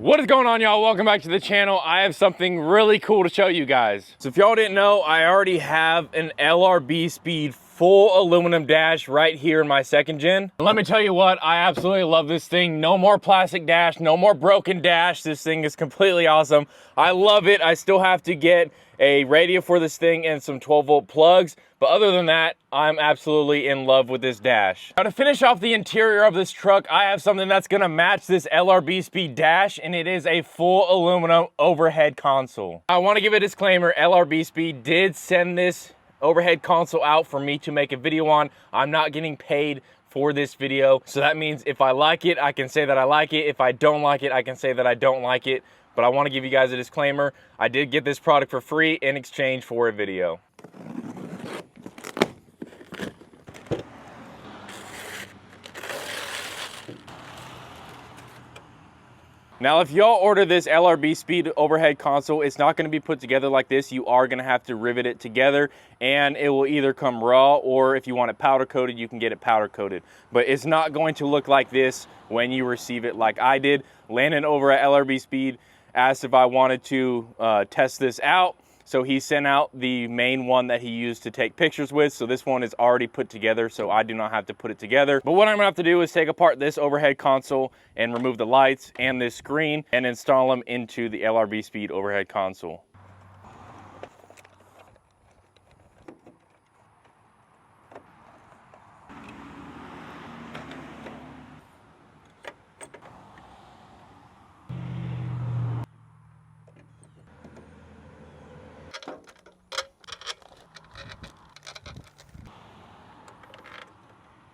What is going on, y'all? Welcome back to the channel. I have something really cool to show you guys. So if y'all didn't know, I already have an LRB Speed full aluminum dash right here in my second gen. And let me tell you what, I absolutely love this thing. No more plastic dash, no more broken dash. This thing is completely awesome. I love it. I still have to get a radio for this thing and some 12-volt plugs. But other than that, I'm absolutely in love with this dash. Now to finish off the interior of this truck, I have something that's gonna match this LRB Speed dash, and it is a full aluminum overhead console. I wanna give a disclaimer, LRB Speed did send this overhead console out for me to make a video on. I'm not getting paid for this video. So that means if I like it, I can say that I like it. If I don't like it, I can say that I don't like it. But I wanna give you guys a disclaimer. I did get this product for free in exchange for a video. Now, if y'all order this LRB Speed overhead console, it's not gonna be put together like this. You are gonna have to rivet it together, and it will either come raw, or if you want it powder coated, you can get it powder coated. But it's not going to look like this when you receive it like I did. Landon over at LRB Speed asked if I wanted to test this out. So he sent out the main one that he used to take pictures with. So this one is already put together, so I do not have to put it together. But what I'm gonna have to do is take apart this overhead console and remove the lights and this screen and install them into the LRB Speed overhead console.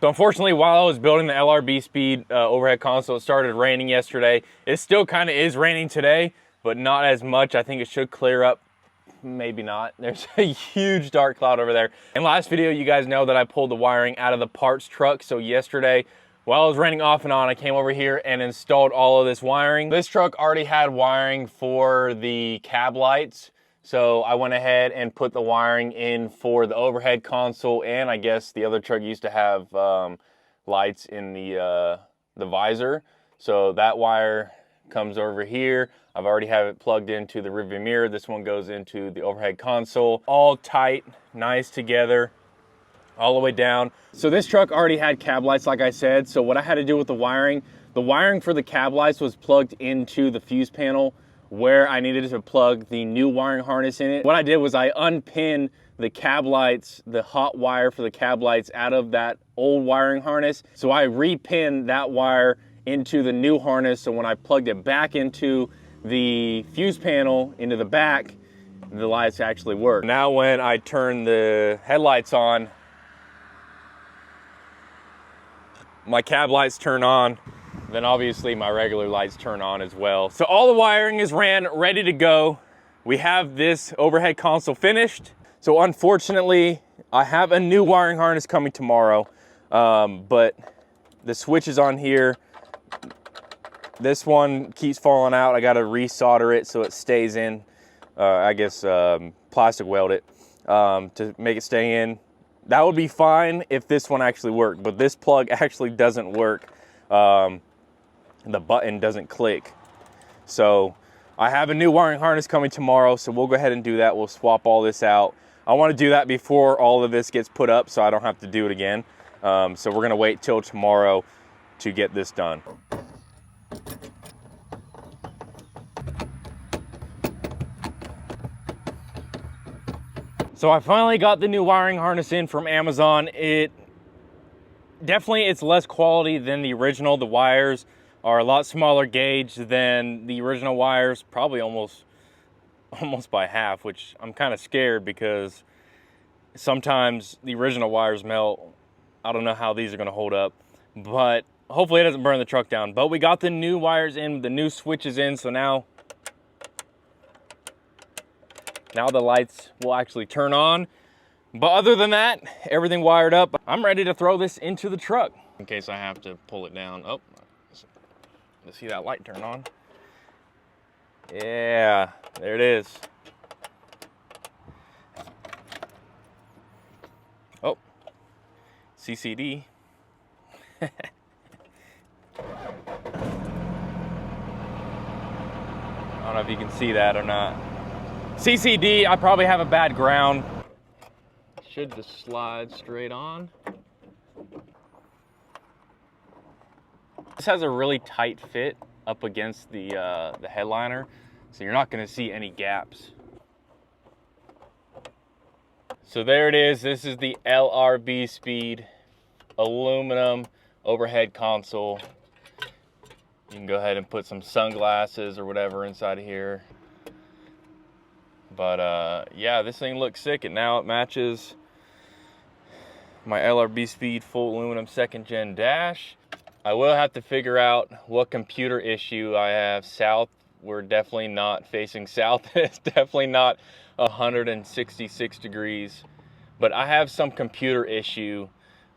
So unfortunately, while I was building the LRB Speed overhead console, it started raining yesterday. It still kind of is raining today, but not as much. I think it should clear up, maybe not. There's a huge dark cloud over there. In last video, you guys know that I pulled the wiring out of the parts truck. So yesterday, while it was raining off and on, I came over here and installed all of this wiring. This truck already had wiring for the cab lights. So I went ahead and put the wiring in for the overhead console, and I guess the other truck used to have lights in the visor. So that wire comes over here. I've already have it plugged into the rearview mirror. This one goes into the overhead console. All tight, nice together, all the way down. So this truck already had cab lights, like I said. So what I had to do with the wiring for the cab lights was plugged into the fuse panel where I needed to plug the new wiring harness in it. What I did was I unpinned the cab lights, the hot wire for the cab lights out of that old wiring harness. So I repinned that wire into the new harness. So when I plugged it back into the fuse panel, into the back, the lights actually work. Now when I turn the headlights on, my cab lights turn on. Then obviously my regular lights turn on as well. So all the wiring is ran, ready to go. We have this overhead console finished. So unfortunately, I have a new wiring harness coming tomorrow, but the switch is on here. This one keeps falling out. I gotta resolder it so it stays in, I guess plastic weld it to make it stay in. That would be fine if this one actually worked, but this plug actually doesn't work. The button doesn't click. So I have a new wiring harness coming tomorrow, so we'll go ahead and do that. We'll swap all this out. I want to do that before all of this gets put up so I don't have to do it again. So we're gonna wait till tomorrow to get this done. So I finally got the new wiring harness in from Amazon. It's less quality than the original. The wires are a lot smaller gauge than the original wires, probably almost by half, which I'm kind of scared because sometimes the original wires melt. I don't know how these are gonna hold up, but hopefully it doesn't burn the truck down. But we got the new wires in, the new switches in, so now the lights will actually turn on. But other than that, everything wired up. I'm ready to throw this into the truck in case I have to pull it down. Oh, let's see that light turn on. Yeah, there it is. Oh, CCD. don't know if you can see that or not. CCD, I probably have a bad ground. Should just slide straight on. This has a really tight fit up against the headliner, so you're not gonna see any gaps. So there it is. This is the LRB Speed aluminum overhead console. You can go ahead and put some sunglasses or whatever inside of here. But yeah, this thing looks sick, and now it matches my LRB Speed full aluminum 2nd gen dash. I will have to figure out what computer issue I have. South, we're definitely not facing south. It's definitely not 166 degrees, but I have some computer issue.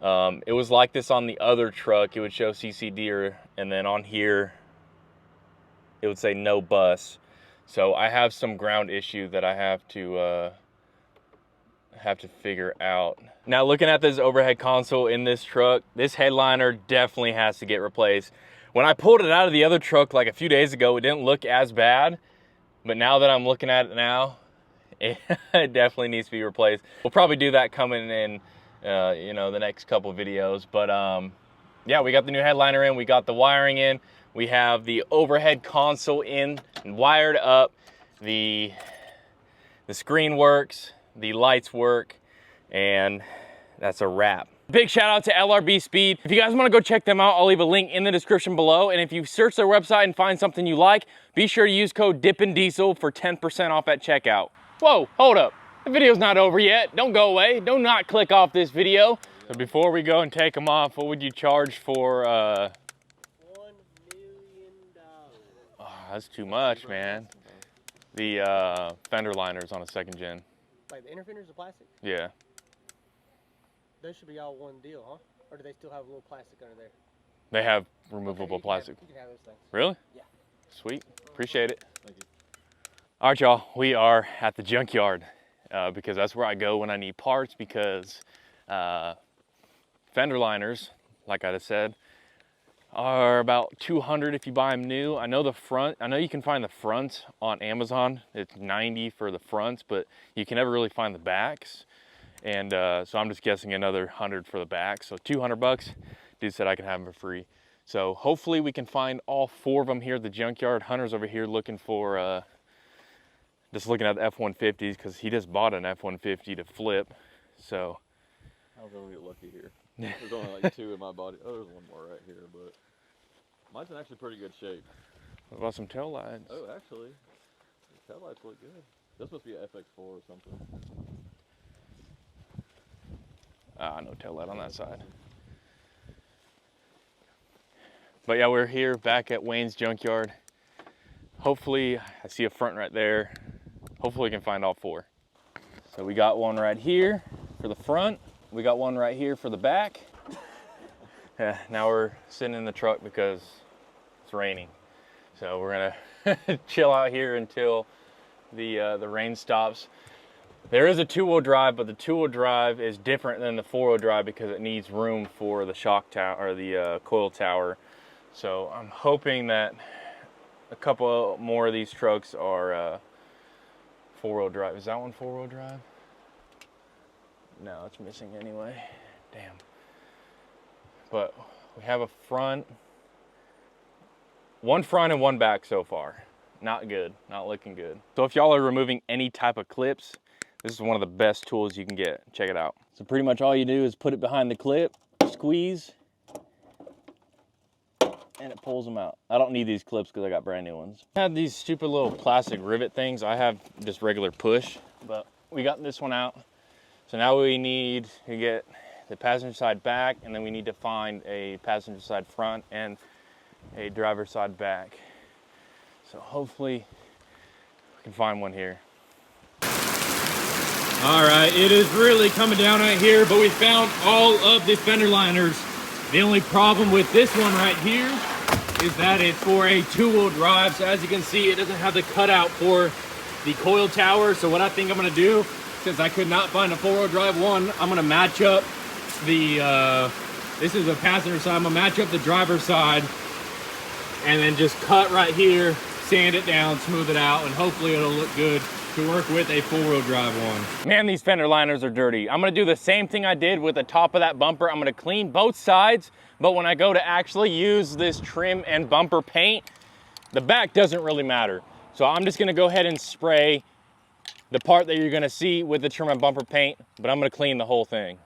It was like this on the other truck. It would show CCD, and then on here it would say no bus. So I have some ground issue that I have to figure out. Now, looking at this overhead console in this truck, this headliner definitely has to get replaced. When I pulled it out of the other truck like a few days ago, it didn't look as bad, but now that I'm looking at it now, it definitely needs to be replaced. We'll probably do that coming in, you know, the next couple videos. But yeah, we got the new headliner in, we got the wiring in, we have the overhead console in and wired up, the screen works, the lights work, and that's a wrap. Big shout out to LRB Speed. If you guys want to go check them out, I'll leave a link in the description below. And if you search their website and find something you like, be sure to use code DIPPINDIESEL for 10% off at checkout. Whoa, hold up. The video's not over yet. Don't go away. Do not click off this video. So before we go and take them off, what would you charge for $1 million. Oh, that's too much, man. The fender liners on a 2nd gen. Like the inner fenders are plastic? Yeah. Those should be all one deal, huh? Or do they still have a little plastic under there? They have removable plastic. You can have those things. Really? Yeah. Sweet. Appreciate it. Thank you. All right, y'all. We are at the junkyard because that's where I go when I need parts, because fender liners, like I just said, are about $200 if you buy them new. I know the front, I know you can find the front on Amazon. It's $90 for the fronts, but you can never really find the backs. And so I'm just guessing another $100 for the back. So $200. Dude said I can have them for free. So hopefully we can find all 4 of them here at the junkyard. Hunter's over here looking for, just looking at the F-150s, because he just bought an F-150 to flip. So I was gonna get lucky here. There's only like 2 in my body. Oh, there's one more right here, but mine's in actually pretty good shape. what about some tail lights? Oh, actually, the tail lights look good. This must be an FX4 or something. No tail light on that side. But yeah, we're here back at Wayne's junkyard. Hopefully, I see a front right there. Hopefully we can find all 4. So we got one right here for the front. We got one right here for the back. Yeah, now we're sitting in the truck because it's raining. So we're gonna chill out here until the rain stops. There is a 2-wheel drive, but the 2-wheel drive is different than the 4-wheel drive because it needs room for the shock tower, or the coil tower. So I'm hoping that a couple more of these trucks are 4-wheel drive. Is that one 4-wheel drive? No, it's missing anyway. Damn. But we have a front, 1 front and 1 back so far. Not good, not looking good. So if y'all are removing any type of clips, this is one of the best tools you can get. Check it out. So pretty much all you do is put it behind the clip, squeeze, and it pulls them out. I don't need these clips because I got brand new ones. I have these stupid little plastic rivet things. I have just regular push, but we got this one out. So now we need to get the passenger side back, and then we need to find a passenger side front and a driver side back. So hopefully we can find one here. All right, it is really coming down right here, but we found all of the fender liners. The only problem with this one right here is that it's for a 2-wheel drive. So as you can see, it doesn't have the cutout for the coil tower. So what I think I'm gonna do, since I could not find a 4-wheel drive one, I'm gonna match up the, this is a passenger side, I'm gonna match up the driver's side and then just cut right here, sand it down, smooth it out, and hopefully it'll look good to work with a four-wheel drive one. Man, these fender liners are dirty. I'm gonna do the same thing I did with the top of that bumper. I'm gonna clean both sides, but when I go to actually use this trim and bumper paint, the back doesn't really matter. So I'm just gonna go ahead and spray the part that you're gonna see with the trim and bumper paint, but I'm gonna clean the whole thing.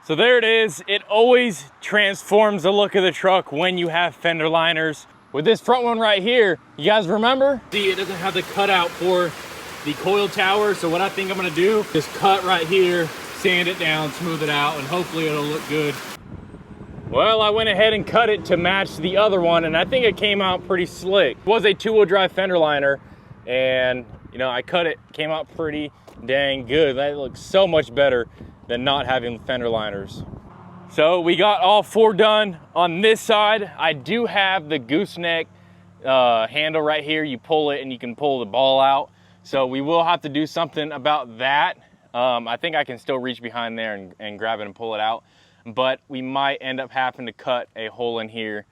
So there it is. It always transforms the look of the truck when you have fender liners. With this front one right here, you guys remember? See, it doesn't have the cutout for the coil tower. So what I think I'm gonna do is cut right here, sand it down, smooth it out, and hopefully it'll look good. Well, I went ahead and cut it to match the other one, and I think it came out pretty slick. It was a two-wheel drive fender liner, and you know, I cut it, came out pretty dang good. That looks so much better than not having fender liners. So we got all four done on this side. I do have the gooseneck handle right here. You pull it and you can pull the ball out. So we will have to do something about that. I think I can still reach behind there and grab it and pull it out. But we might end up having to cut a hole in here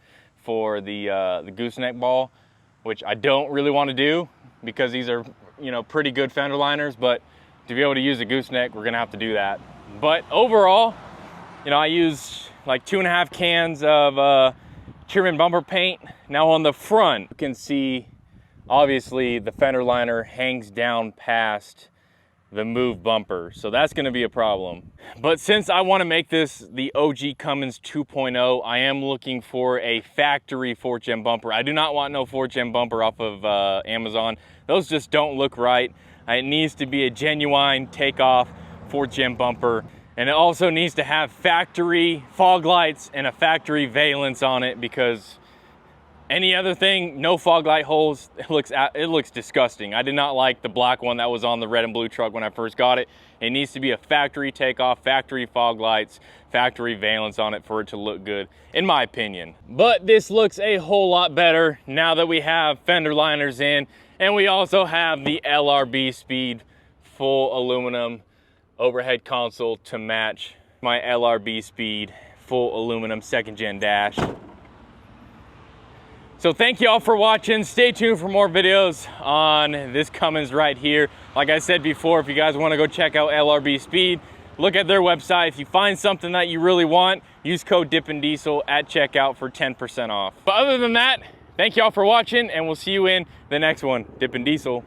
for the gooseneck ball, which I don't really want to do because these are, you know, pretty good fender liners. But to be able to use the gooseneck, we're gonna have to do that. But overall, you know, I used like 2.5 cans of trim and bumper paint. Now on the front, you can see, obviously the fender liner hangs down past the move bumper. So that's gonna be a problem. But since I wanna make this the OG Cummins 2.0, I am looking for a factory 4th-gen bumper. I do not want no 4th-gen bumper off of Amazon. Those just don't look right. It needs to be a genuine takeoff 4th-gen bumper, and it also needs to have factory fog lights and a factory valence on it, because any other thing, no fog light holes, it looks disgusting. I did not like the black one that was on the red and blue truck when I first got it. It needs to be a factory takeoff, factory fog lights, factory valence on it for it to look good, in my opinion. But this looks a whole lot better now that we have fender liners in, and we also have the LRB Speed full aluminum overhead console to match my LRB Speed full aluminum 2nd-gen dash. So thank you all for watching. Stay tuned for more videos on this Cummins right here. Like I said before, if you guys want to go check out LRB Speed, look at their website. If you find something that you really want, use code DIPPINDIESEL at checkout for 10% off. But other than that, thank you all for watching, and we'll see you in the next one. Dippin' Diesel.